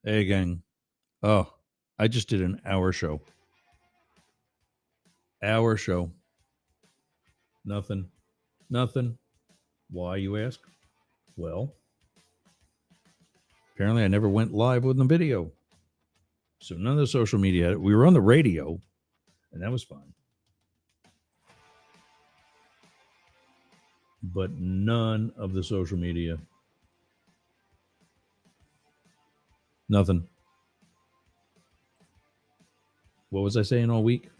Hey, gang. Oh, I just did an hour show. Hour show. Nothing. Nothing. Why, you ask? Well, apparently I never went live with the video. So none of the social media. We were on the radio, and that was fine. But none of the social media. Nothing. What was I saying all week?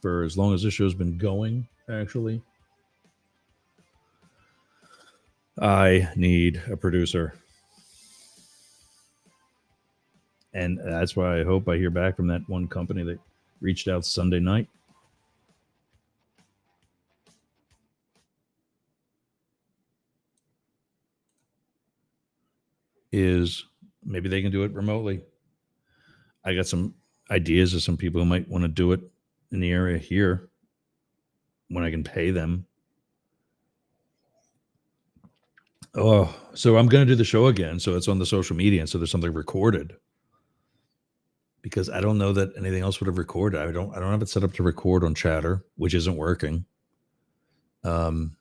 For as long as this show's been going, actually, I need a producer. And that's why I hope I hear back from that one company that reached out Sunday night. Is maybe they can do it remotely. I got some ideas of some people who might want to do it in the area here when I can pay them. Oh, so I'm going to do the show again. So it's on the social media. And so there's something recorded because I don't know that anything else would have recorded. I don't have it set up to record on Chatter, which isn't working. I'm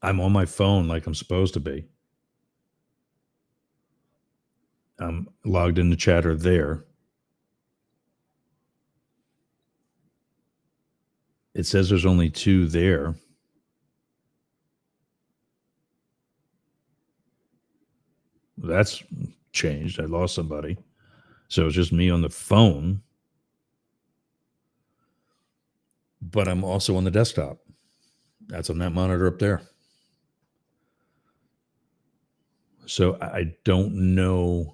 on my phone like I'm supposed to be. I'm logged into Chatter there. It says there's only 2 there. That's changed. I lost somebody. So it's just me on the phone. But I'm also on the desktop. That's on that monitor up there. So I don't know.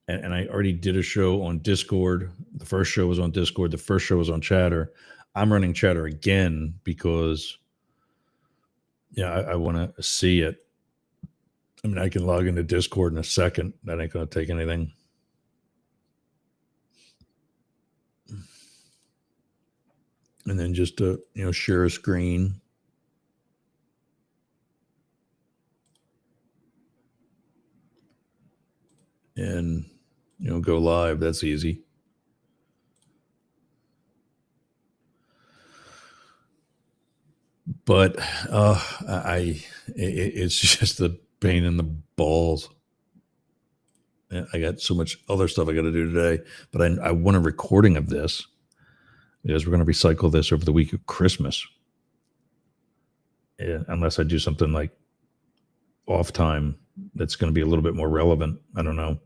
And I already did a show on Discord. The first show was on Discord. The first show was on Chatter. I'm running Chatter again because, I want to see it. I mean, I can log into Discord in a second. That ain't going to take anything. And then just to, share a screen. And, go live. That's easy. But it's just the pain in the balls. I got so much other stuff I got to do today, but I want a recording of this because we're going to recycle this over the week of Christmas. Yeah, unless I do something like off time that's going to be a little bit more relevant. I don't know.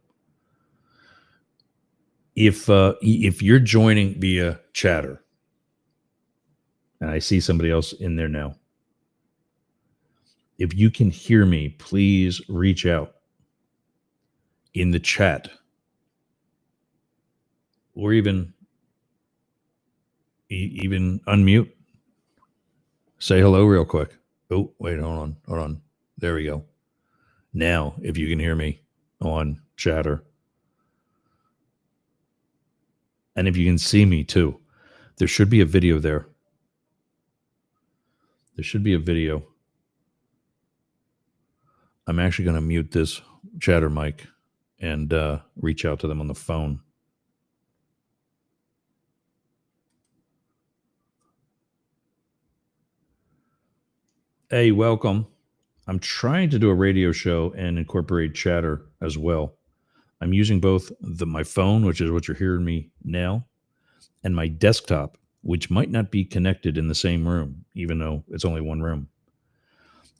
If you're joining via Chatter, and I see somebody else in there now, if you can hear me, please reach out in the chat, or even unmute. Say hello real quick. Oh, wait, hold on. There we go. Now, if you can hear me on Chatter, and if you can see me too, there should be a video there. There should be a video. I'm actually going to mute this Chatter mic and reach out to them on the phone. Hey, welcome. I'm trying to do a radio show and incorporate Chatter as well. I'm using both my phone, which is what you're hearing me now, and my desktop, which might not be connected in the same room, even though it's only one room.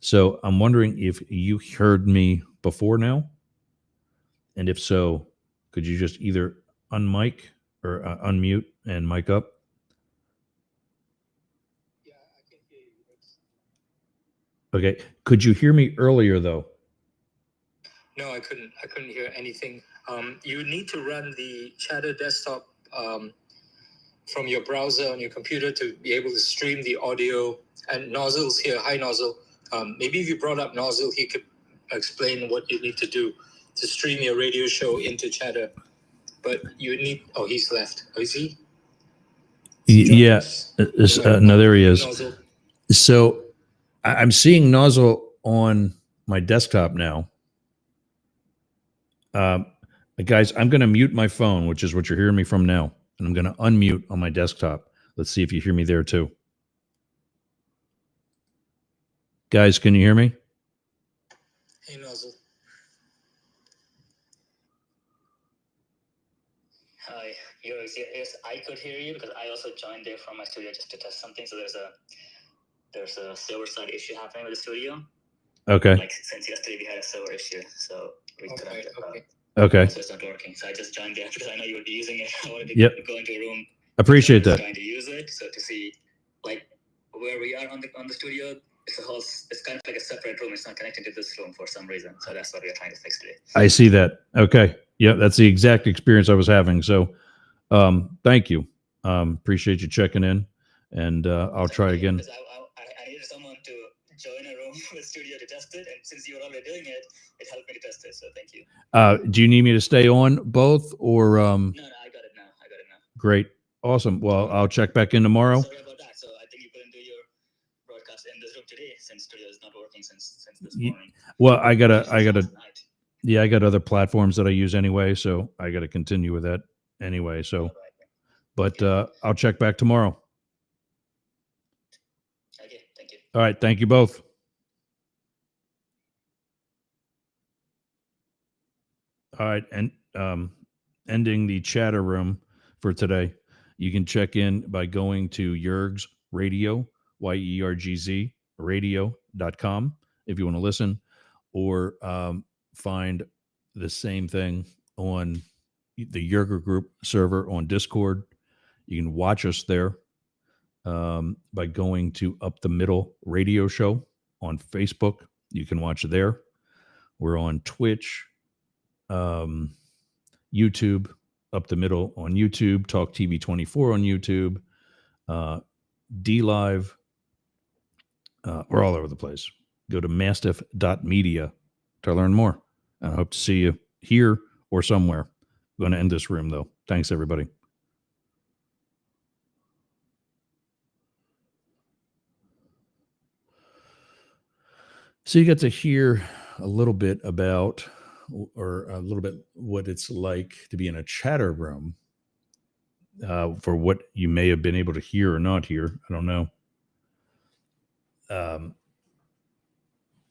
So I'm wondering if you heard me before now, and if so, could you just either unmic or unmute and mic up? Yeah, I can hear you. Okay. Could you hear me earlier though? No, I couldn't. I couldn't hear anything. You need to run the Chatter desktop from your browser on your computer to be able to stream the audio. And Nozzle's here. Hi, Nozzle. Maybe if you brought up Nozzle, he could explain what you need to do to stream your radio show into Chatter. But you need... Oh, he's left. Oh, is he? Yeah. No, there he is. Nozzle. So I'm seeing Nozzle on my desktop now. Guys, I'm going to mute my phone, which is what you're hearing me from now, and I'm going to unmute on my desktop. Let's see if you hear me there too. Guys, can you hear me? Hey, Nozzle. Hi. Yes, I could hear you because I also joined there from my studio just to test something. So there's a server side issue happening with the studio. Okay. Like since yesterday we had a server issue, so we couldn't. Okay. So it's not working. So I just joined there because I know you would be using it. I wanted to go into a room. Appreciate that. Trying to use it, so to see like where we are on the studio. It's kind of like a separate room. It's not connected to this room for some reason. So that's what we are trying to fix today. I see that. Okay. Yeah, that's the exact experience I was having. So thank you. Appreciate you checking in, and I'll try again. I needed someone to join a room with studio to test it, and since you were already doing it, it helped me to test it. So thank you. Do you need me to stay on both, or? No, I got it now. Great. Awesome. Well, I'll check back in tomorrow. Sorry about that. So I think you couldn't do your broadcast in this room today since studio is not working since this morning. Well, I got other platforms that I use anyway, so I got to continue with that anyway. So, but I'll check back tomorrow. Okay, thank you. All right, thank you both. All right, and ending the chatter room for today. You can check in by going to Yergz Radio, YERGZ radio.com if you want to listen, or find the same thing on the Yerger Group server on Discord. You can watch us there by going to Up the Middle Radio Show on Facebook. You can watch there. We're on Twitch, YouTube, Up the Middle on YouTube, Talk TV 24 on YouTube, D Live. We're all over the place. Go to mastiff.media to learn more. And I hope to see you here or somewhere. I'm going to end this room, though. Thanks, everybody. So you get to hear a little bit about, or a little bit what it's like to be in a chatter room. For what you may have been able to hear or not hear, I don't know.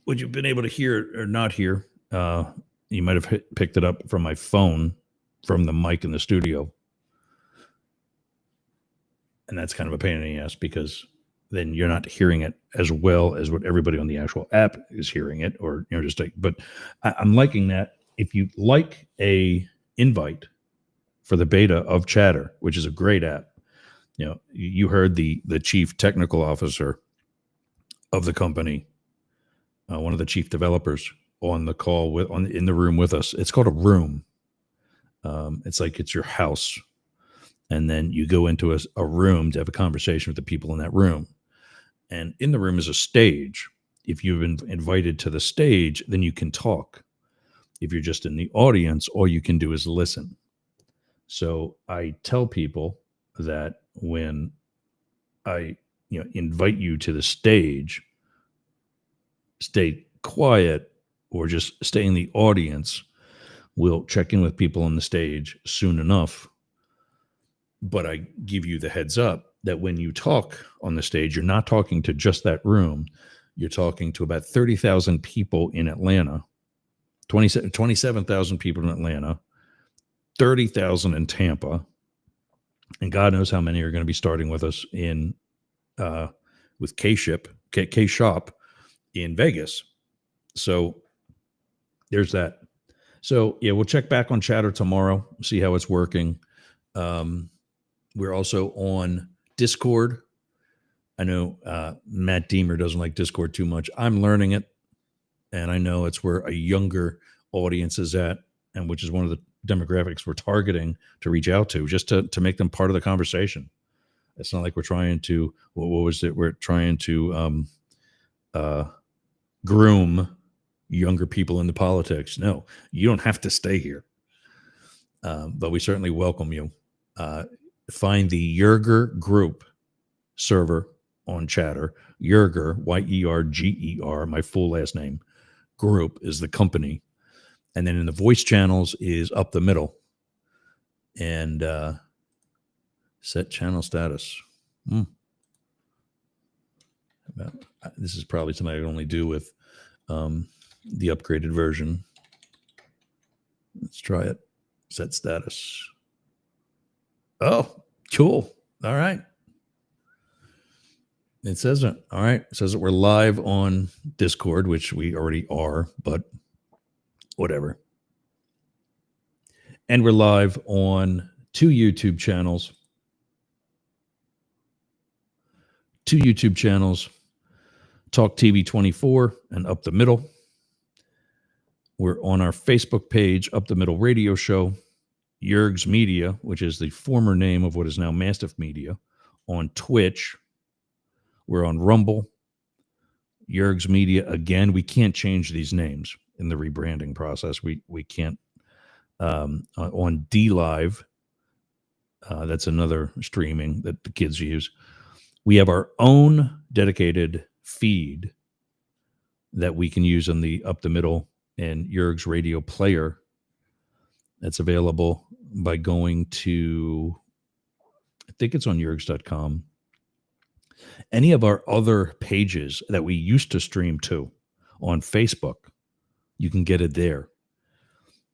What you've been able to hear or not hear, you might have picked it up from my phone, from the mic in the studio. And that's kind of a pain in the ass because then you're not hearing it as well as what everybody on the actual app is hearing it, or just like. But I'm liking that. If you like a invite for the beta of Chatter, which is a great app, you heard the chief technical officer of the company, one of the chief developers, on the call in the room with us. It's called a room. It's like it's your house. And then you go into a room to have a conversation with the people in that room. And in the room is a stage. If you've been invited to the stage, then you can talk. If you're just in the audience, all you can do is listen. So I tell people that when I invite you to the stage, stay quiet or just stay in the audience. We'll check in with people on the stage soon enough. But I give you the heads up that when you talk on the stage, you're not talking to just that room. You're talking to about 30,000 people in Atlanta, 27,000 people in Atlanta, 30,000 in Tampa, and God knows how many are going to be starting with us with K-Shop in Vegas. So there's that. So yeah, we'll check back on Chatter tomorrow, see how it's working. We're also on Discord. I know Matt Deemer doesn't like Discord too much. I'm learning it, and I know it's where a younger audience is at, and which is one of the demographics we're targeting to reach out to, just to make them part of the conversation. It's not like we're trying to, what was it? We're trying to groom younger people into politics. No, you don't have to stay here. But we certainly welcome you. Find the Yerger Group server on Chatter. Yerger, YERGER, my full last name. Group is the company. And then in the voice channels is up the middle. And set channel status. This is probably something I can only do with the upgraded version. Let's try it. Set status. Oh, cool. All right. It says it. All right. It says that we're live on Discord, which we already are, but whatever. And we're live on 2 YouTube channels. 2 YouTube channels, Talk TV 24 and Up the Middle. We're on our Facebook page, Up the Middle Radio Show, Yerg's Media, which is the former name of what is now Mastiff Media, on Twitch. We're on Rumble, Yerg's Media. Again, we can't change these names in the rebranding process. We can't. On D Live, that's another streaming that the kids use. We have our own dedicated feed that we can use on the Up the Middle and Yerg's Radio player. That's available by going to, I think it's on yergs.com. Any of our other pages that we used to stream to on Facebook, you can get it there.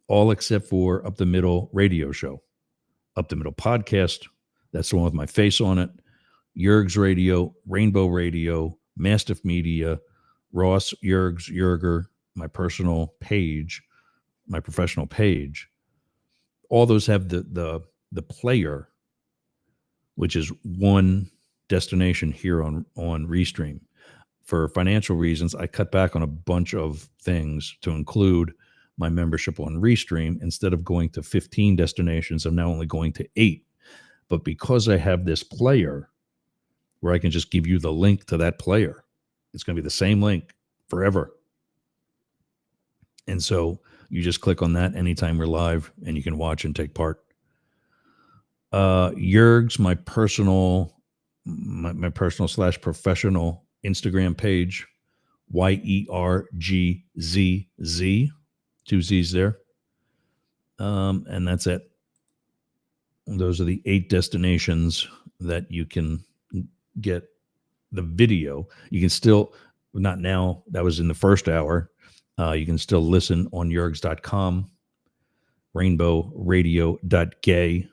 All except for Up the Middle Radio Show. Up the Middle Podcast, that's the one with my face on it. Yerg's Radio, Rainbow Radio, Mastiff Media, Ross, Yerg's, Yerger, my personal page, my professional page. All those have the player, which is one destination here on Restream. For financial reasons, I cut back on a bunch of things to include my membership on Restream. Instead of going to 15 destinations, I'm now only going to 8. But because I have this player where I can just give you the link to that player, it's going to be the same link forever. And so you just click on that anytime we're live and you can watch and take part. Yerg's, my personal /professional Instagram page, YERGZZ, 2 Z's there. And that's it. Those are the 8 destinations that you can get the video. You can still, not now, that was in the first hour. You can still listen on yergs.com, rainbowradio.gay,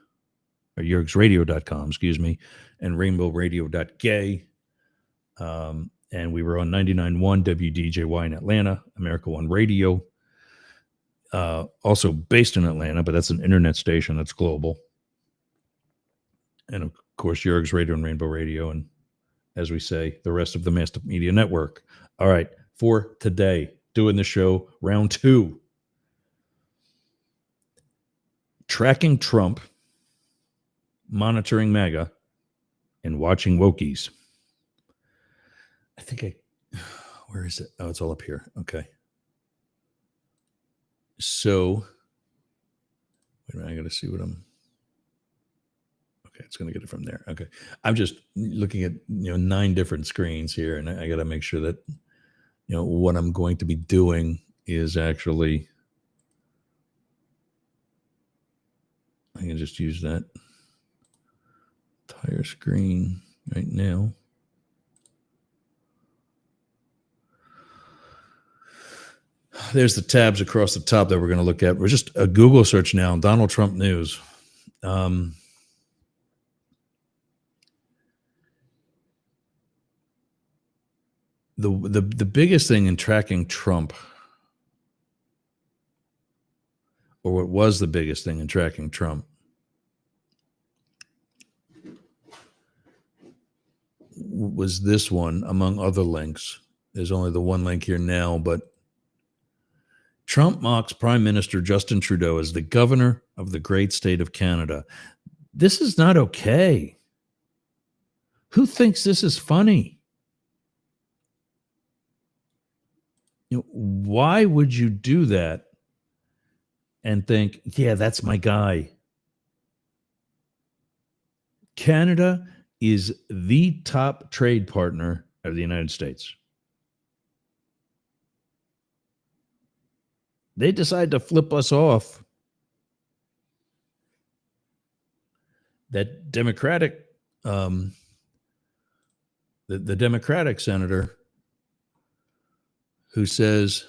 or yergsradio.com, excuse me, and rainbowradio.gay. And we were on 99.1 WDJY in Atlanta, America One Radio. Also based in Atlanta, but that's an internet station that's global. And of course, Yerg's Radio and Rainbow Radio, and as we say, the rest of the Mastiff Media Network. All right, for today, doing the show, round 2. Tracking Trump, monitoring MAGA, and watching Wokies. I think where is it? Oh, it's all up here. Okay. So, wait a minute, I got to see what I'm. Okay, it's going to get it from there. Okay. I'm just looking at, 9 different screens here, and I got to make sure that, what I'm going to be doing is actually, I can just use that entire screen right now. There's the tabs across the top that we're going to look at. We're just a Google search now, Donald Trump news. The biggest thing in tracking Trump, or what was the biggest thing in tracking Trump, was this one, among other links. There's only the one link here now, but Trump mocks Prime Minister Justin Trudeau as the governor of the great state of Canada. This is not okay. Who thinks this is funny? Why would you do that and think, yeah, that's my guy? Canada is the top trade partner of the United States. They decide to flip us off. That Democratic, the Democratic senator who says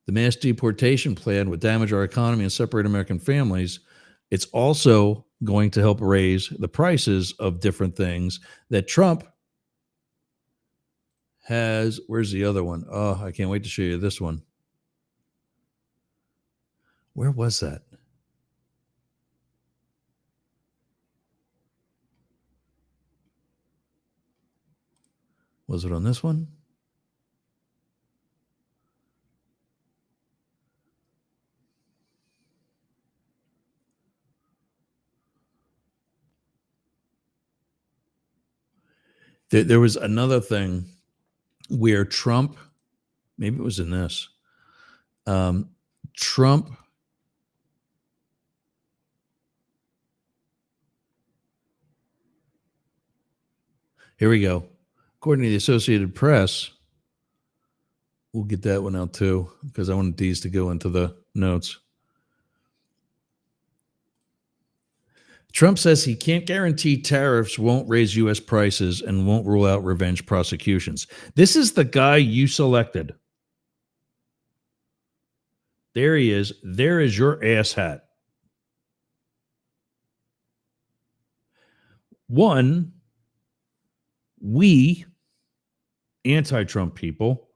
the mass deportation plan would damage our economy and separate American families. It's also going to help raise the prices of different things that Trump has. Where's the other one? Oh, I can't wait to show you this one. Where was that? Was it on this one? There was another thing where Trump, maybe it was in this, Trump here we go. According to the Associated Press, we'll get that one out too, because I wanted these to go into the notes. Trump says he can't guarantee tariffs won't raise U.S. prices and won't rule out revenge prosecutions. This is the guy you selected. There he is. There is your asshat. One, we, anti-Trump people,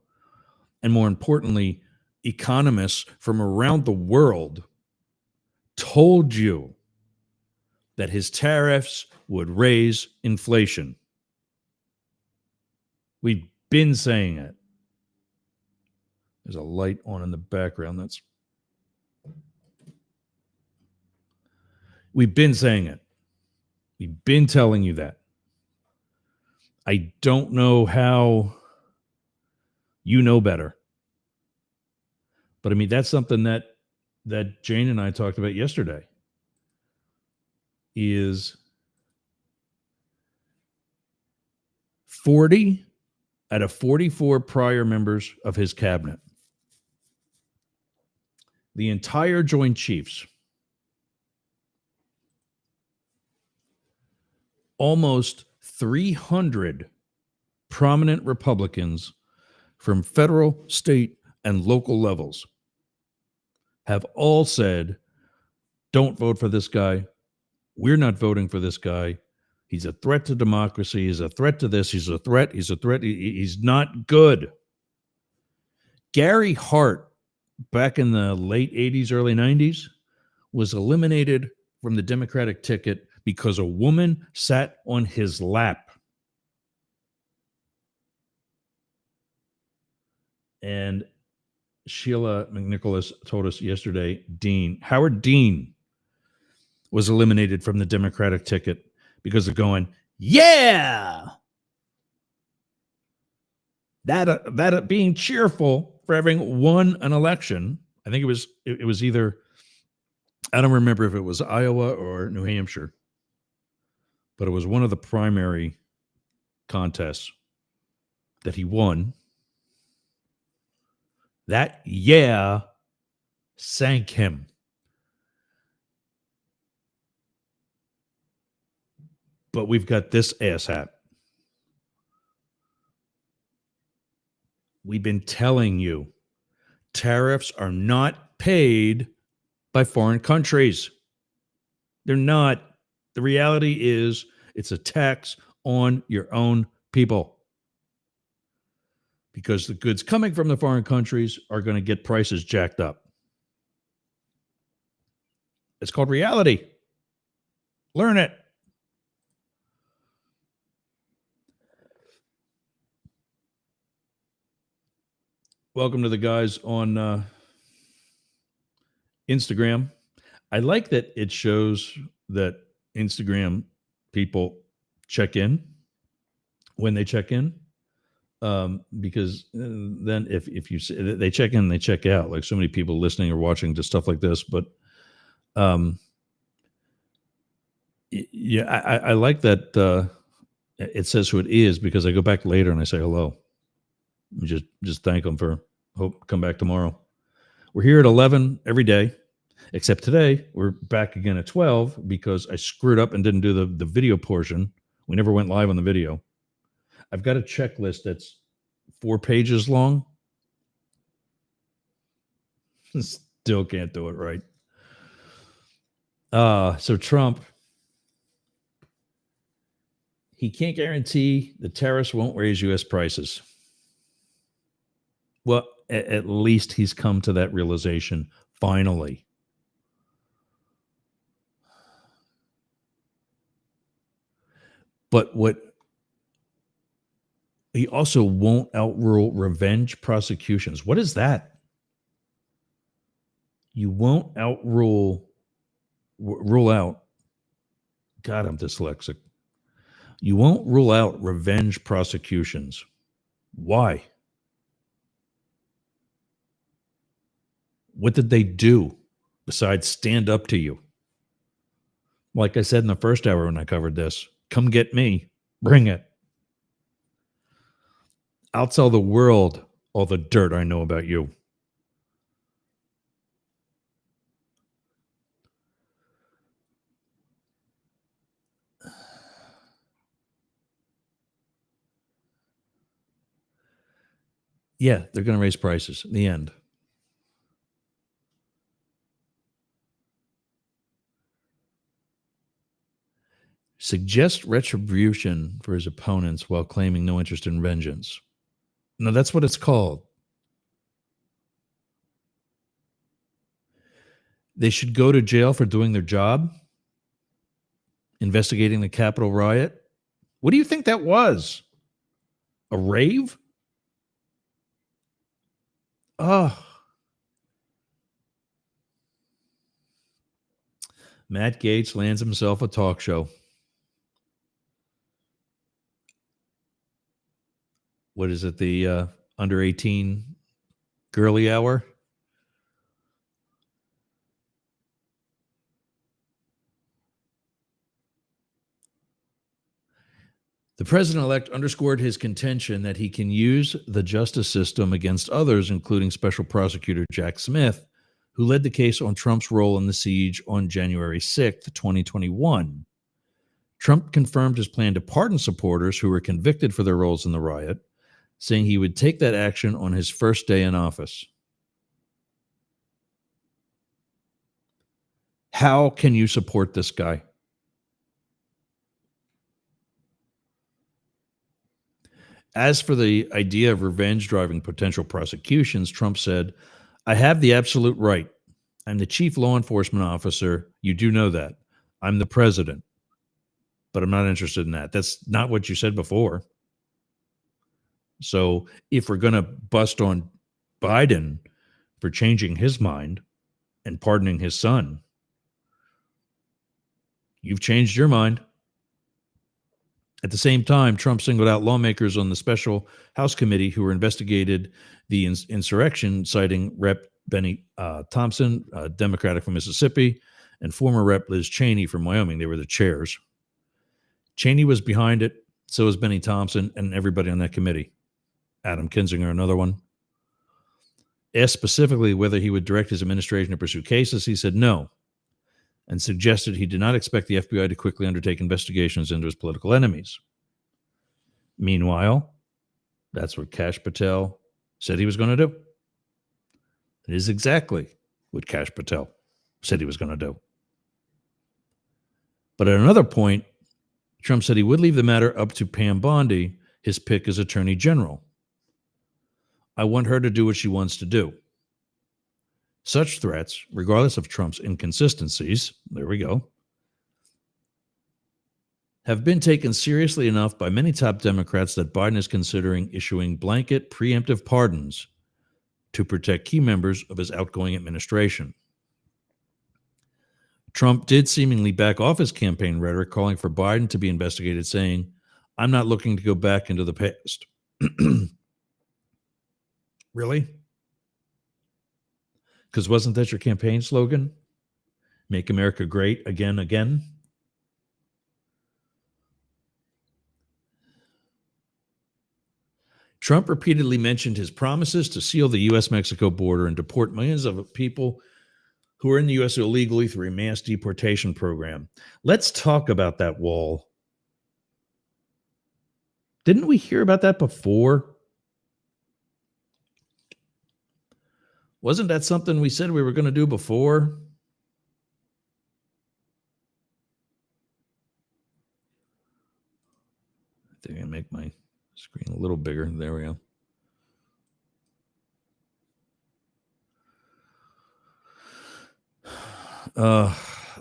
and more importantly, economists from around the world, told you that his tariffs would raise inflation. We've been saying it. There's a light on in the background. We've been saying it. We've been telling you that. I don't know how you know better. But I mean, that's something that Jane and I talked about yesterday. Is 40 out of 44 prior members of his cabinet, the entire Joint Chiefs, almost 300 prominent Republicans from federal, state, and local levels have all said, don't vote for this guy. We're not voting for this guy. He's a threat to democracy. He's a threat to this. He's a threat. He's a threat. He's not good. Gary Hart, back in the late 80s, early 90s, was eliminated from the Democratic ticket because a woman sat on his lap. And Sheila McNicholas told us yesterday, Howard Dean was eliminated from the Democratic ticket because of going, yeah, that being cheerful for having won an election. I think it was either, I don't remember if it was Iowa or New Hampshire, but it was one of the primary contests that he won. That yeah sank him. But we've got this asshat. We've been telling you, tariffs are not paid by foreign countries. They're not. The reality is it's a tax on your own people. Because the goods coming from the foreign countries are going to get prices jacked up. It's called reality. Learn it. Welcome to the guys on Instagram. I like that it shows that Instagram people check in when they check in. Because then if you say they check in, they check out, like so many people listening or watching to stuff like this. But yeah, I like that it says who it is, because I go back later and I say hello. Just thank them for hope come back tomorrow. We're here at 11 every day, except today we're back again at 12 because I screwed up and didn't do the video portion. We never went live on the video. I've got a checklist that's 4 pages long. Still can't do it right. So Trump, he can't guarantee the tariffs won't raise U.S. prices. Well, at least he's come to that realization finally. But what he also won't outrule revenge prosecutions. What is that? You won't rule out. God, I'm dyslexic. You won't rule out revenge prosecutions. Why? What did they do besides stand up to you? Like I said in the first hour when I covered this, come get me. Bring it. I'll tell the world all the dirt I know about you. Yeah, they're going to raise prices in the end. Suggest retribution for his opponents while claiming no interest in vengeance. No, that's what it's called. They should go to jail for doing their job, investigating the Capitol riot. What do you think that was? A rave? Oh. Matt Gaetz lands himself a talk show. What is it? The under 18 girly hour? The president-elect underscored his contention that he can use the justice system against others, including Special Prosecutor Jack Smith, who led the case on Trump's role in the siege on January 6th, 2021. Trump confirmed his plan to pardon supporters who were convicted for their roles in the riot, saying he would take that action on his first day in office. How can you support this guy? As for the idea of revenge driving potential prosecutions, Trump said, I have the absolute right. I'm the chief law enforcement officer. You do know that. I'm the president. But I'm not interested in that. That's not what you said before. So if we're going to bust on Biden for changing his mind and pardoning his son, you've changed your mind. At the same time, Trump singled out lawmakers on the special House committee who were investigated the insurrection, citing Rep. Benny Thompson, Democratic from Mississippi, and former Rep. Liz Cheney from Wyoming. They were the chairs. Cheney was behind it, so was Benny Thompson and everybody on that committee. Adam Kinzinger, another one. Asked specifically whether he would direct his administration to pursue cases, he said no, and suggested he did not expect the FBI to quickly undertake investigations into his political enemies. Meanwhile, that's what Kash Patel said he was going to do. It is exactly what Kash Patel said he was going to do. But at another point, Trump said he would leave the matter up to Pam Bondi, his pick as Attorney General. I want her to do what she wants to do. Such threats, regardless of Trump's inconsistencies, there we go, have been taken seriously enough by many top Democrats that Biden is considering issuing blanket preemptive pardons to protect key members of his outgoing administration. Trump did seemingly back off his campaign rhetoric, calling for Biden to be investigated, saying, I'm not looking to go back into the past. Really? Because wasn't that your campaign slogan? Make America great again, again? Trump repeatedly mentioned his promises to seal the U.S.-Mexico border and deport millions of people who are in the U.S. illegally through a mass deportation program. Let's talk about that wall. Didn't we hear about that before? Wasn't that something we said we were going to do before? I think I make my screen a little bigger. There we go.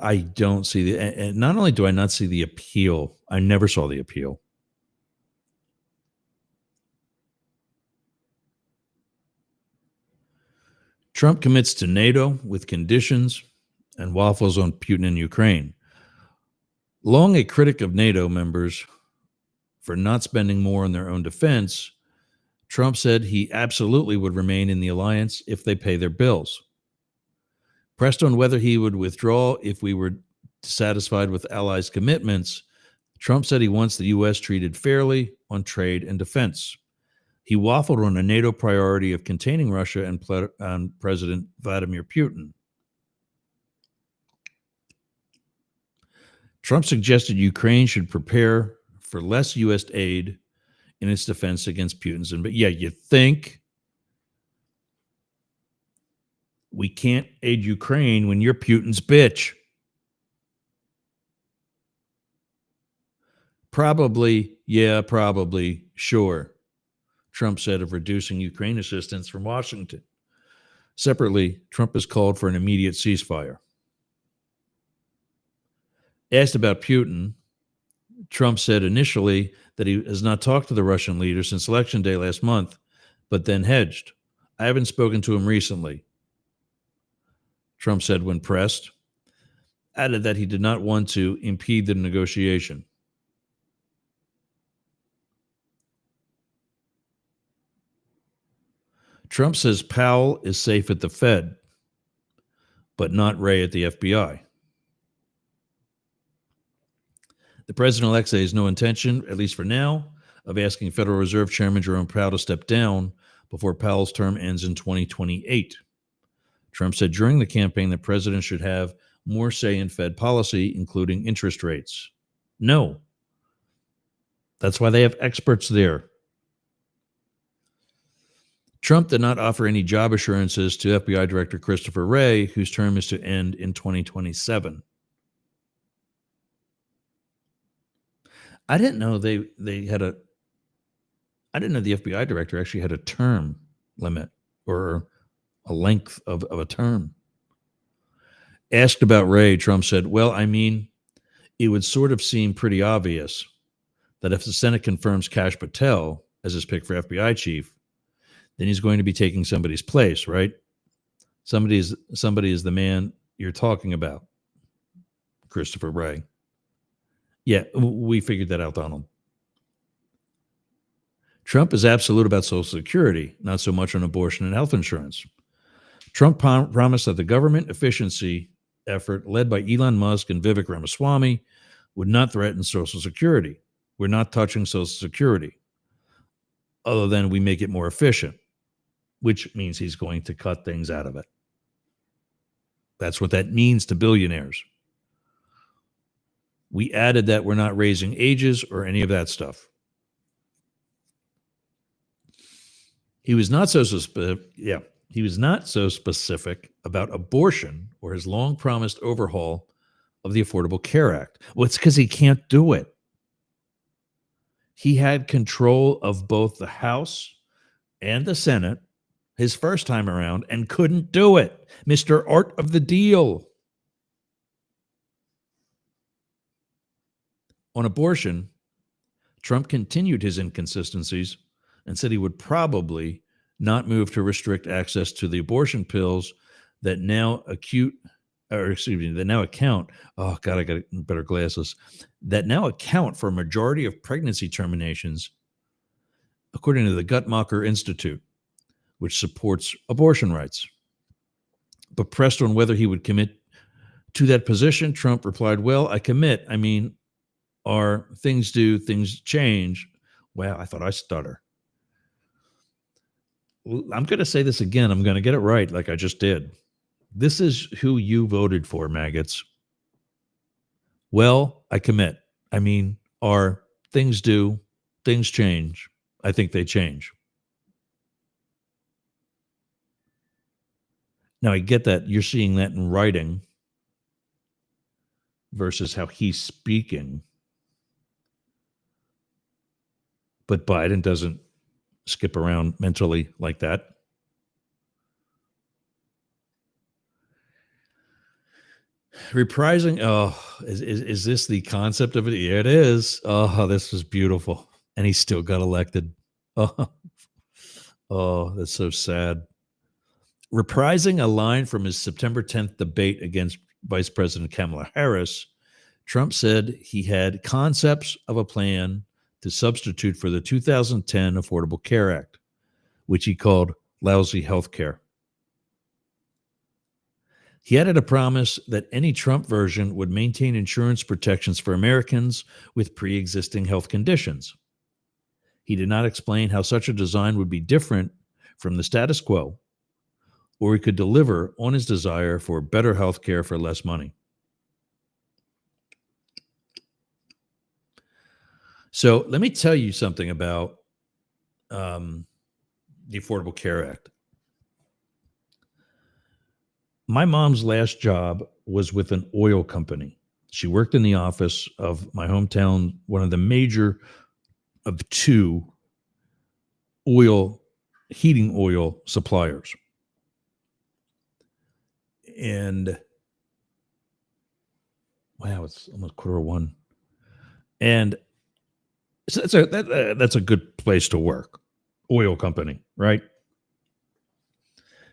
I don't see the, and not only do I not see the appeal, I never saw the appeal. Trump commits to NATO with conditions and waffles on Putin and Ukraine. Long a critic of NATO members for not spending more on their own defense, Trump said he absolutely would remain in the alliance if they pay their bills. Pressed on whether he would withdraw if we were dissatisfied with allies' commitments, Trump said he wants the U.S. treated fairly on trade and defense. He waffled on a NATO priority of containing Russia and President Vladimir Putin. Trump suggested Ukraine should prepare for less U.S. aid in its defense against Putin's invasion. Yeah, you think we can't aid Ukraine when you're Putin's bitch? Probably, yeah, probably, sure. Trump said of reducing Ukraine assistance from Washington. Separately, Trump has called for an immediate ceasefire. Asked about Putin, Trump said initially that he has not talked to the Russian leader since Election Day last month, but then hedged. I haven't spoken to him recently, Trump said when pressed, added that he did not want to impede the negotiation. Trump says Powell is safe at the Fed, but not Wray at the FBI. The president-elect says no intention, at least for now, of asking Federal Reserve Chairman Jerome Powell to step down before Powell's term ends in 2028. Trump said during the campaign the president should have more say in Fed policy, including interest rates. No. That's why they have experts there. Trump did not offer any job assurances to FBI Director Christopher Wray, whose term is to end in 2027. I didn't know they had I didn't know the FBI director actually had a term limit or a length of a term. Asked about Wray, Trump said, well, I mean, it would sort of seem pretty obvious that if the Senate confirms Kash Patel as his pick for FBI chief, then he's going to be taking somebody's place, right? Somebody is the man you're talking about, Christopher Wray. Yeah, we figured that out, Donald. Trump is absolute about Social Security, not so much on abortion and health insurance. Trump promised that the government efficiency effort led by Elon Musk and Vivek Ramaswamy would not threaten Social Security. We're not touching Social Security, other than we make it more efficient, which means he's going to cut things out of it. That's what that means to billionaires. We added that we're not raising ages or any of that stuff. He was not so specific about abortion or his long-promised overhaul of the Affordable Care Act. Well, it's because he can't do it. He had control of both the House and the Senate his first time around and couldn't do it. Mr. Art of the Deal. On abortion, Trump continued his inconsistencies and said he would probably not move to restrict access to the abortion pills that now account, oh God, I got better glasses, that now account for a majority of pregnancy terminations, according to the Guttmacher Institute, which supports abortion rights. But pressed on whether he would commit to that position, Trump replied, well, I commit. I mean, are things do, things change. Well, I thought I stutter. I'm going to say this again. I'm going to get it right like I just did. This is who you voted for, maggots. Well, I commit. I mean, are things do, things change. I think they change. Now, I get that you're seeing that in writing versus how he's speaking. But Biden doesn't skip around mentally like that. Reprising. Oh, is this the concept of it? Yeah, it is. Oh, this was beautiful. And he still got elected. Oh, oh, that's so sad. Reprising a line from his September 10th debate against Vice President Kamala Harris, Trump said he had concepts of a plan to substitute for the 2010 Affordable Care Act, which he called lousy health care. He added a promise that any Trump version would maintain insurance protections for Americans with pre existing health conditions. He did not explain how such a design would be different from the status quo, or he could deliver on his desire for better health care for less money. So let me tell you something about the Affordable Care Act. My mom's last job was with an oil company. She worked in the office of my hometown, one of the major of two heating oil suppliers. And wow, it's almost 1:15. And so that's a good place to work. Oil company, right?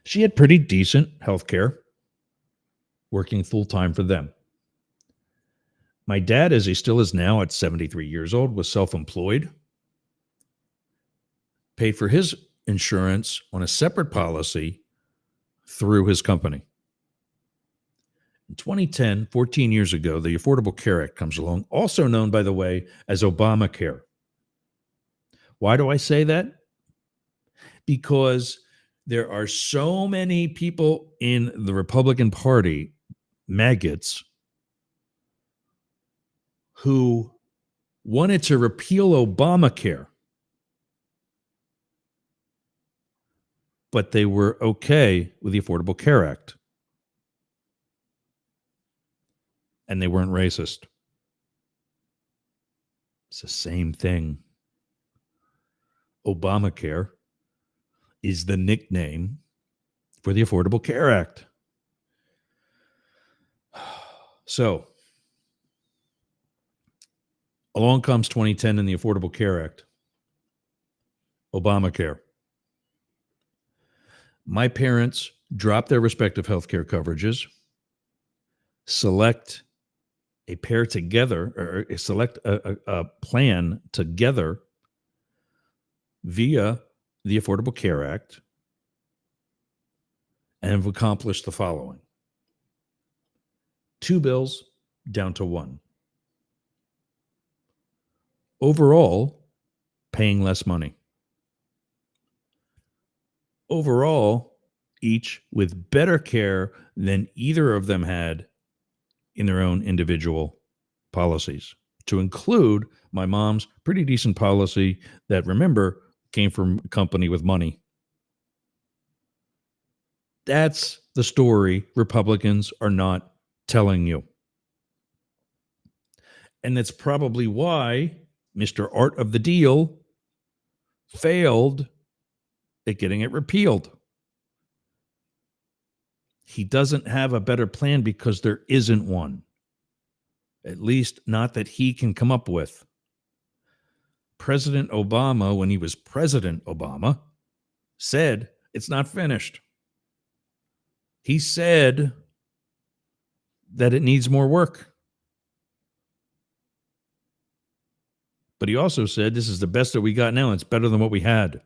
She had pretty decent health care, working full time for them. My dad, as he still is now at 73 years old, was self-employed, paid for his insurance on a separate policy through his company. In 2010, 14 years ago, the Affordable Care Act comes along, also known, by the way, as Obamacare. Why do I say that? Because there are so many people in the Republican Party, maggots, who wanted to repeal Obamacare, but they were okay with the Affordable Care Act. And they weren't racist. It's the same thing. Obamacare is the nickname for the Affordable Care Act. So, along comes 2010 and the Affordable Care Act. Obamacare. My parents drop their respective healthcare coverages, select a pair together, or select a plan together via the Affordable Care Act, and have accomplished the following: 2 bills down to 1. Overall, paying less money. Overall, each with better care than either of them had in their own individual policies, to include my mom's pretty decent policy that, remember, came from a company with money. That's the story Republicans are not telling you. And that's probably why Mr. Art of the Deal failed at getting it repealed. He doesn't have a better plan because there isn't one. At least not that he can come up with. President Obama, when he was President Obama, said it's not finished. He said that it needs more work. But he also said this is the best that we got now. It's better than what we had.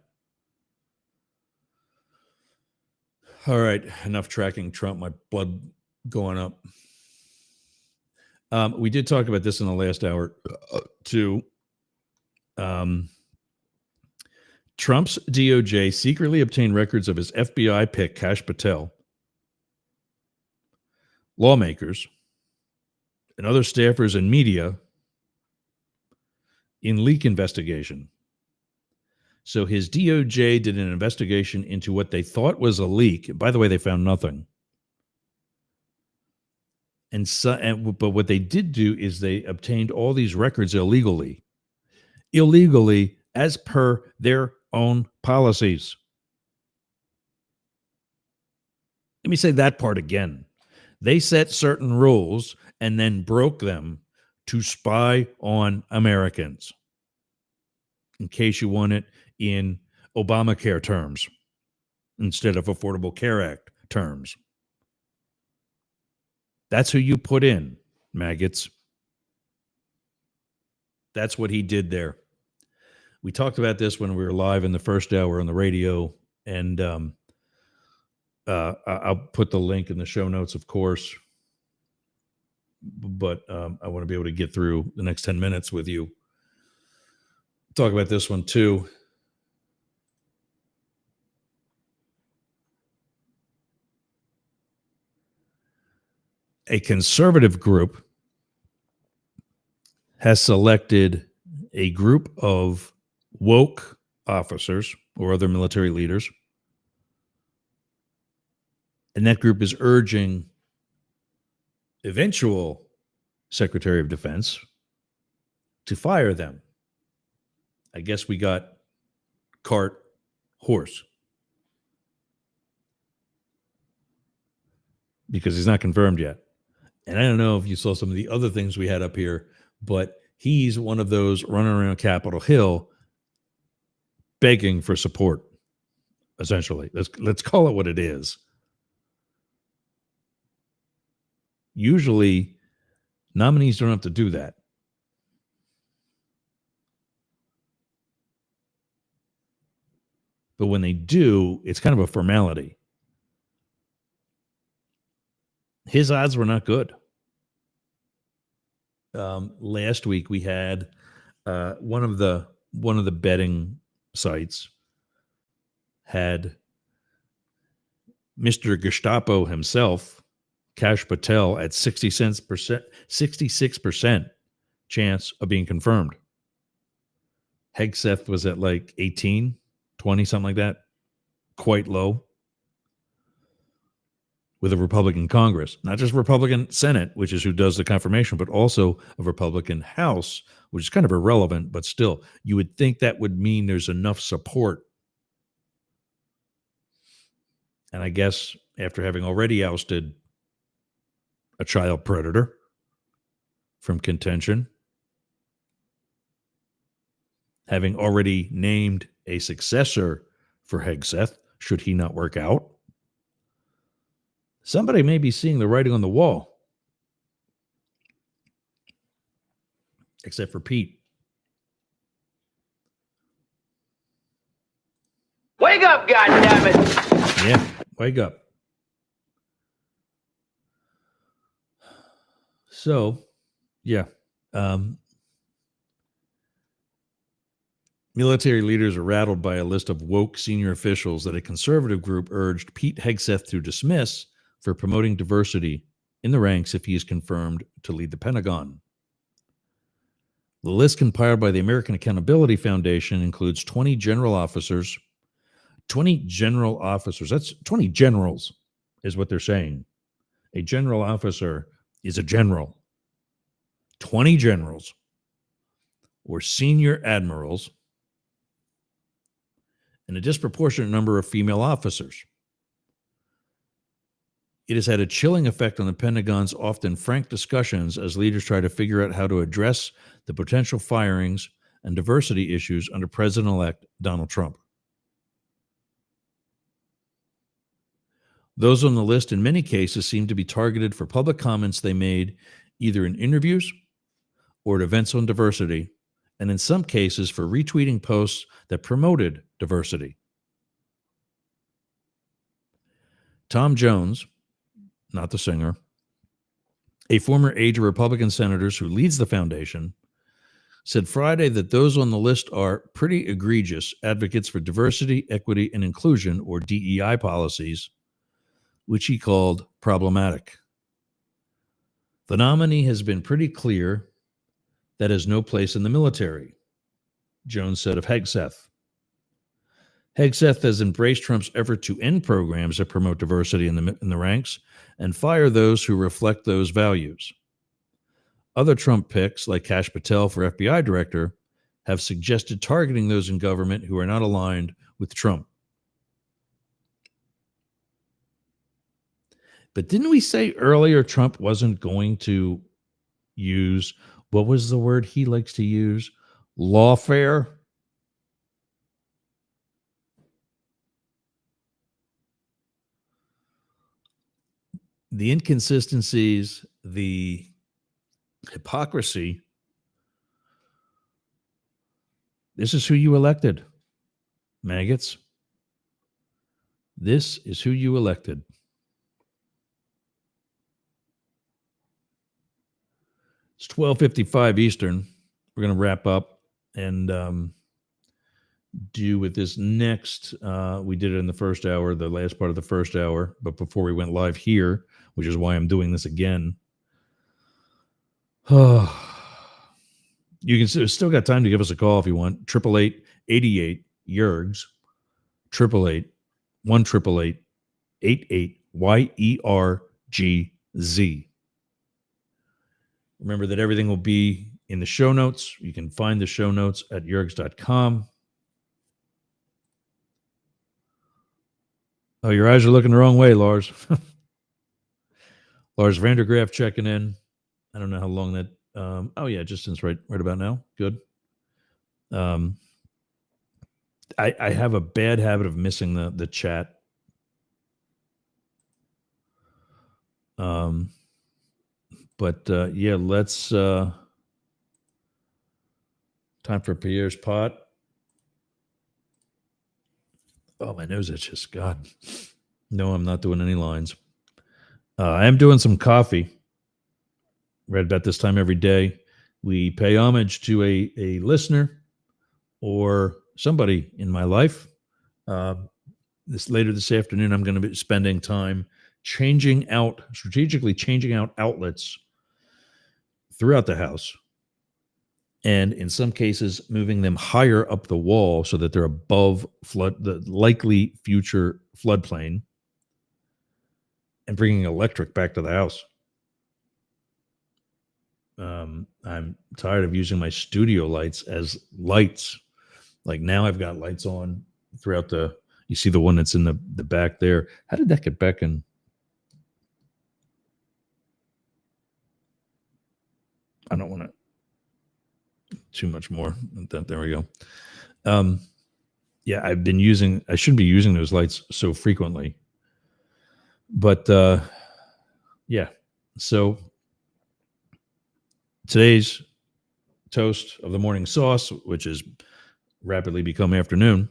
All right, enough tracking Trump. My blood going up. We did talk about this in the last hour too. Trump's DOJ secretly obtained records of his FBI pick, Kash Patel, lawmakers, and other staffers and media in leak investigation. So his DOJ did an investigation into what they thought was a leak. By the way, they found nothing. But what they did do is they obtained all these records illegally as per their own policies. Let me say that part again. They set certain rules and then broke them to spy on Americans. In case you want it in Obamacare terms instead of Affordable Care Act terms. That's who you put in, maggots. That's what he did there. We talked about this when we were live in the first hour on the radio, and I'll put the link in the show notes, of course. But I want to be able to get through the next 10 minutes with you. Talk about this one too. A conservative group has selected a group of woke officers or other military leaders, and that group is urging eventual Secretary of Defense to fire them. I guess we got cart, horse. Because he's not confirmed yet. And I don't know if you saw some of the other things we had up here, but he's one of those running around Capitol Hill begging for support, essentially. Let's call it what it is. Usually, nominees don't have to do that. But when they do, it's kind of a formality. His odds were not good. Last week we had one of the betting sites had Mr. Gestapo himself, Kash Patel, at 66% chance of being confirmed. Hegseth was at like 18, 20, something like that. Quite low. With a Republican Congress, not just Republican Senate, which is who does the confirmation, but also a Republican House, which is kind of irrelevant, but still, you would think that would mean there's enough support. And I guess after having already ousted a child predator from contention, having already named a successor for Hegseth, should he not work out, somebody may be seeing the writing on the wall. Except for Pete. Wake up, goddammit! Yeah, wake up. So, yeah. Military leaders are rattled by a list of woke senior officials that a conservative group urged Pete Hegseth to dismiss for promoting diversity in the ranks if he is confirmed to lead the Pentagon. The list compiled by the American Accountability Foundation includes 20 general officers. 20 general officers. That's 20 generals is what they're saying. A general officer is a general. 20 generals or senior admirals and a disproportionate number of female officers. It has had a chilling effect on the Pentagon's often frank discussions as leaders try to figure out how to address the potential firings and diversity issues under President-elect Donald Trump. Those on the list in many cases seem to be targeted for public comments they made either in interviews or at events on diversity, and in some cases for retweeting posts that promoted diversity. Tom Jones, not the singer, a former aide of Republican senators who leads the foundation, said Friday that those on the list are pretty egregious advocates for diversity, equity, and inclusion, or DEI policies, which he called problematic. The nominee has been pretty clear that has no place in the military, Jones said of Hegseth. Hegseth has embraced Trump's effort to end programs that promote diversity in the ranks and fire those who reflect those values. Other Trump picks, like Kash Patel for FBI director, have suggested targeting those in government who are not aligned with Trump. But didn't we say earlier Trump wasn't going to use, what was the word he likes to use? Lawfare? The inconsistencies, the hypocrisy. This is who you elected, maggots. This is who you elected. It's 12:55 Eastern. We're going to wrap up and do with this next. We did it in the first hour, the last part of the first hour, but before we went live here, which is why I'm doing this again. You can still got time to give us a call if you want. 888-88-YERGS. 888-188-88-YERGZ. Remember that everything will be in the show notes. You can find the show notes at yergs.com. Oh, your eyes are looking the wrong way, Lars. Lars Vandergraaf checking in. I don't know how long that. Oh yeah, just since right about now. Good. I have a bad habit of missing the chat. But yeah, let's. Time for Pierre's pot. Oh, my nose itches. God. No, I'm not doing any lines. I am doing some coffee. Right about this time every day, we pay homage to a listener or somebody in my life. Later this afternoon, I'm going to be spending time strategically changing out outlets throughout the house. And in some cases, moving them higher up the wall so that they're above the likely future floodplain, and bringing electric back to the house. I'm tired of using my studio lights as lights. Like now I've got lights on throughout you see the one that's in the back there. How did that get back in? I don't want to too much more. There we go. Yeah, I shouldn't be using those lights so frequently. But yeah, so today's toast of the morning sauce, which has rapidly become afternoon,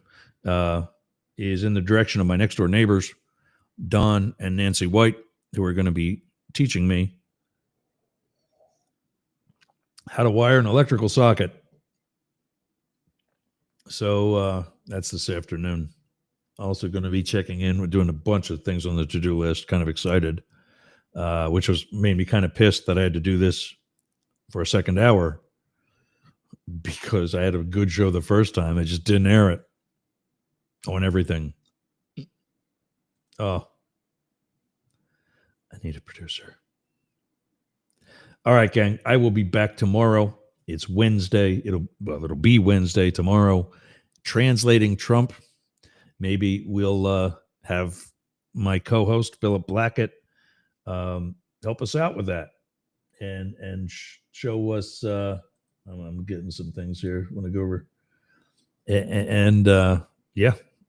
is in the direction of my next door neighbors, Don and Nancy White, who are going to be teaching me how to wire an electrical socket. So that's this afternoon. Also going to be checking in. We're doing a bunch of things on the to-do list. Kind of excited, which made me kind of pissed that I had to do this for a second hour because I had a good show the first time. I just didn't air it on everything. Oh, I need a producer. All right, gang. I will be back tomorrow. It's Wednesday. It'll be Wednesday tomorrow. Translating Trump. Maybe we'll have my co-host Philip Blackett help us out with that and show us. I'm getting some things here. I want to go over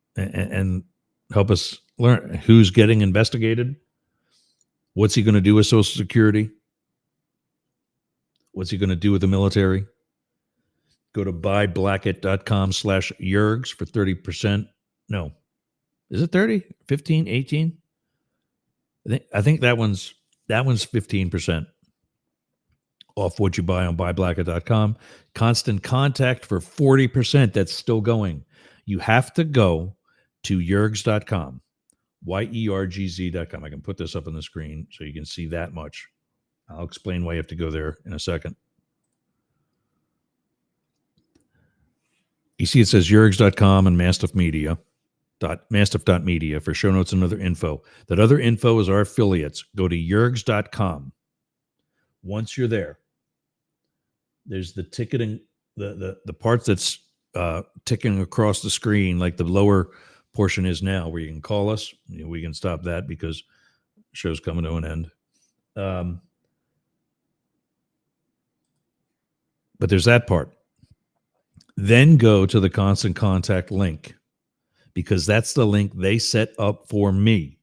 and help us learn who's getting investigated. What's he going to do with Social Security? What's he going to do with the military? Go to buyblackett.com/yergs for 30%. No. Is it 30? 15? 18? I think that one's 15% off what you buy on buyblacket.com. Constant Contact for 40%. That's still going. You have to go to yergz.com, yergz.com. I can put this up on the screen so you can see that much. I'll explain why you have to go there in a second. You see it says yergz.com and mastiff.media for show notes and other info. That other info is our affiliates. Go to yergz.com. Once you're there, there's the ticketing, the parts that's ticking across the screen, like the lower portion is now, where you can call us. We can stop that because the show's coming to an end. But there's that part. Then go to the Constant Contact link, because that's the link they set up for me.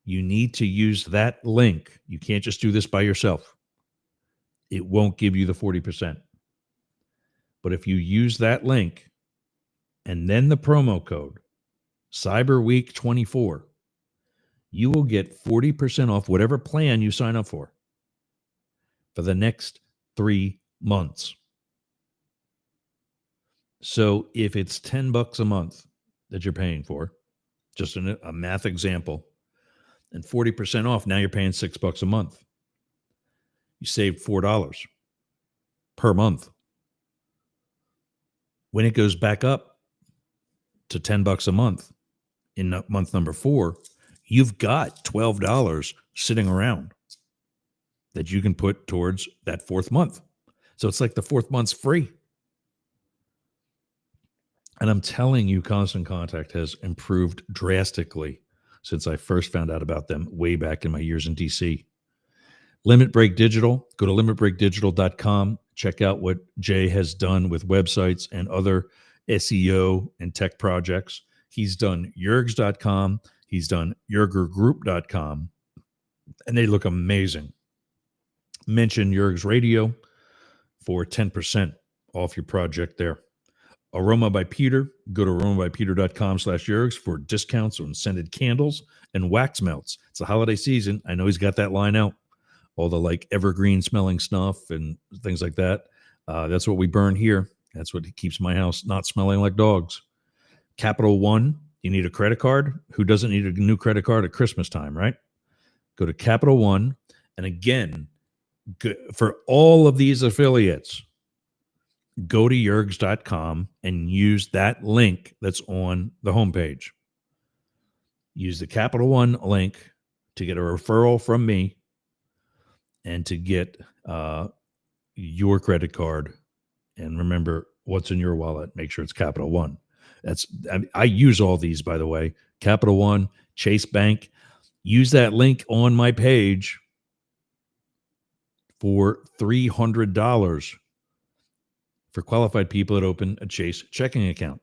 You need to use that link. You can't just do this by yourself. It won't give you the 40%. But if you use that link and then the promo code Cyber Week 24, you will get 40% off whatever plan you sign up for the next 3 months. So if it's $10 a month that you're paying for, just a math example, and 40% off, now you're paying $6 a month. You saved $4 per month. When it goes back up to $10 a month in month number 4, you've got $12 sitting around that you can put towards that 4th month. So it's like the 4th month's free. And I'm telling you, Constant Contact has improved drastically since I first found out about them way back in my years in DC. Limit Break Digital, go to limitbreakdigital.com. Check out what Jay has done with websites and other SEO and tech projects. He's done yergz.com. He's done yergergroup.com. And they look amazing. Mention Yergz Radio for 10% off your project there. Aroma by Peter. Go to aromabypeter.com/Yergz for discounts on scented candles and wax melts. It's the holiday season. I know he's got that line out. All the like evergreen smelling stuff and things like that. That's what we burn here. That's what keeps my house not smelling like dogs. Capital One. You need a credit card. Who doesn't need a new credit card at Christmas time, right? Go to Capital One. And again, for all of these affiliates, go to yergz.com and use that link that's on the homepage. Use the Capital One link to get a referral from me and to get your credit card. And remember, what's in your wallet, make sure it's Capital One. I use all these, by the way. Capital One, Chase Bank. Use that link on my page for $300 for qualified people that open a Chase checking account.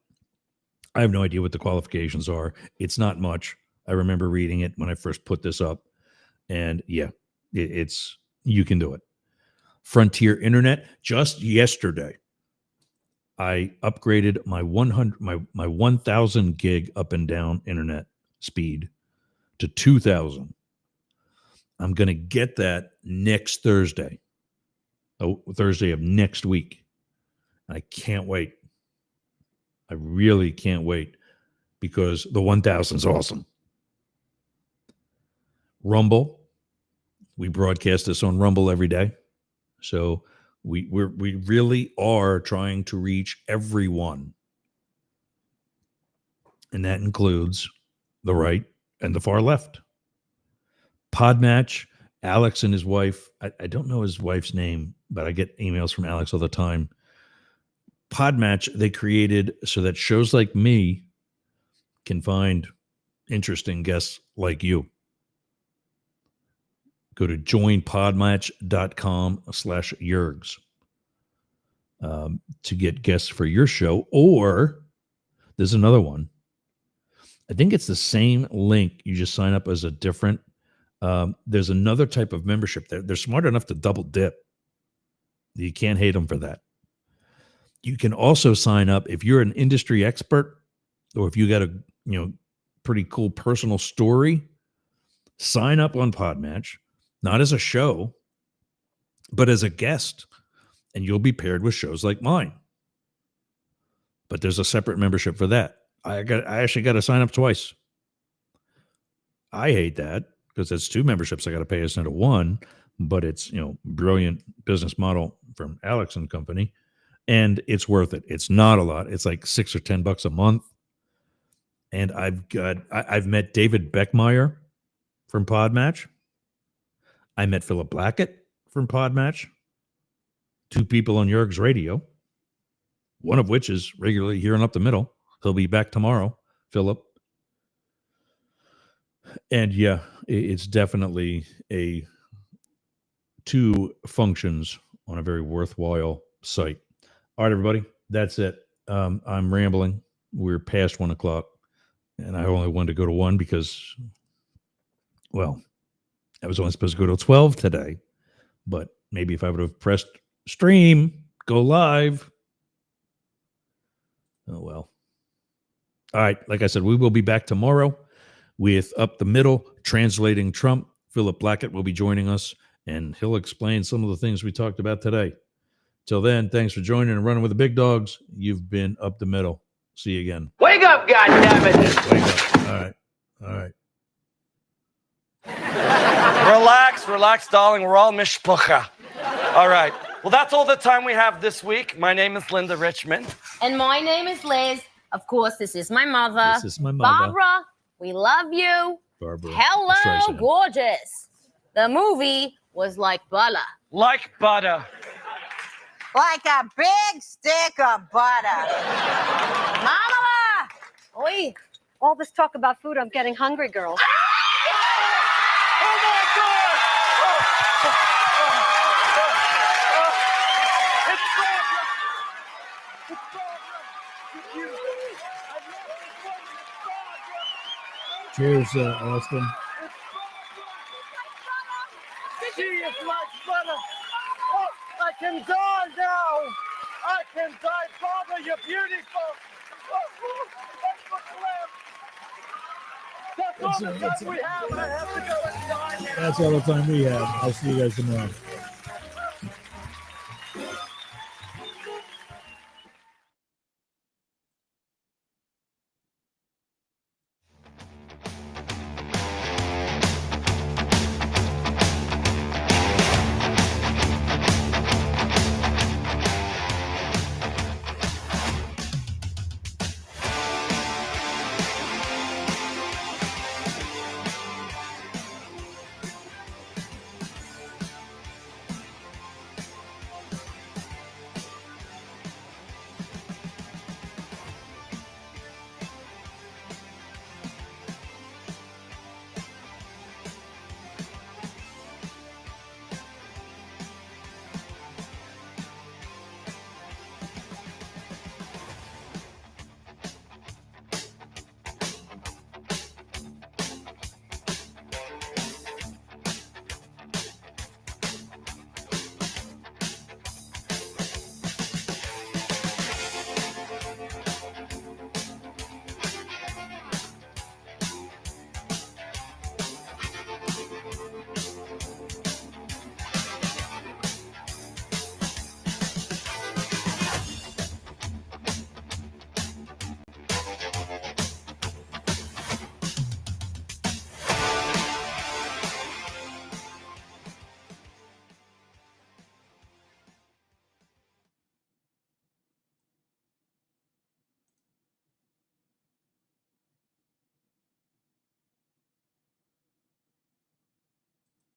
I have no idea what the qualifications are. It's not much. I remember reading it when I first put this up. And yeah, you can do it. Frontier Internet. Just yesterday, I upgraded my 1,000 gig up and down internet speed to 2,000. I'm going to get that next Thursday. Thursday of next week. I can't wait. I really can't wait because the 1,000 is awesome. Rumble. We broadcast this on Rumble every day. So we really are trying to reach everyone. And that includes the right and the far left. Podmatch, Alex and his wife. I don't know his wife's name, but I get emails from Alex all the time. Podmatch, they created so that shows like me can find interesting guests like you. Go to joinpodmatch.com/Yergz to get guests for your show. Or there's another one. I think it's the same link. You just sign up as a different. There's another type of membership. They're smart enough to double dip. You can't hate them for that. You can also sign up if you're an industry expert or if you got a pretty cool personal story. Sign up on Podmatch, not as a show, but as a guest, and you'll be paired with shows like mine. But there's a separate membership for that. I actually got to sign up twice. I hate that because it's 2 memberships I got to pay instead of 1, but it's, brilliant business model from Alex and company, and it's worth it. It's not a lot. It's like $6 or $10 a month. And I've met David Beckmeyer from Podmatch. I met Philip Blackett from Podmatch. 2 people on Jurg's radio, one of which is regularly here and up the middle. He'll be back tomorrow, Philip. And yeah, it's definitely 2 functions on a very worthwhile site. All right, everybody, that's it. I'm rambling. We're past 1 o'clock, and I only wanted to go to 1 because, well, I was only supposed to go till 12 today, but maybe if I would have pressed stream, go live. Oh, well. All right, like I said, we will be back tomorrow with Up the Middle, translating Trump. Philip Blackett will be joining us, and he'll explain some of the things we talked about today. Till then, thanks for joining and running with the big dogs. You've been Up the Middle. See you again. Wake up, goddammit! Yeah, wake up. All right. Relax, darling. We're all mishpucha. All right. Well, that's all the time we have this week. My name is Linda Richmond. And my name is Liz. Of course, this is my mother. This is my mother. Barbara, we love you. Barbara. Hello, gorgeous. The movie was like butter. Like butter. Like a big stick of butter. Mama! Oi. All this talk about food, I'm getting hungry, girls. Cheers, Austin. She is like butter. Oh, I can die now. I can die, Barbara. You're beautiful. That's all the time we have. I have to go and die now. That's all the time we have. I'll see you guys tomorrow.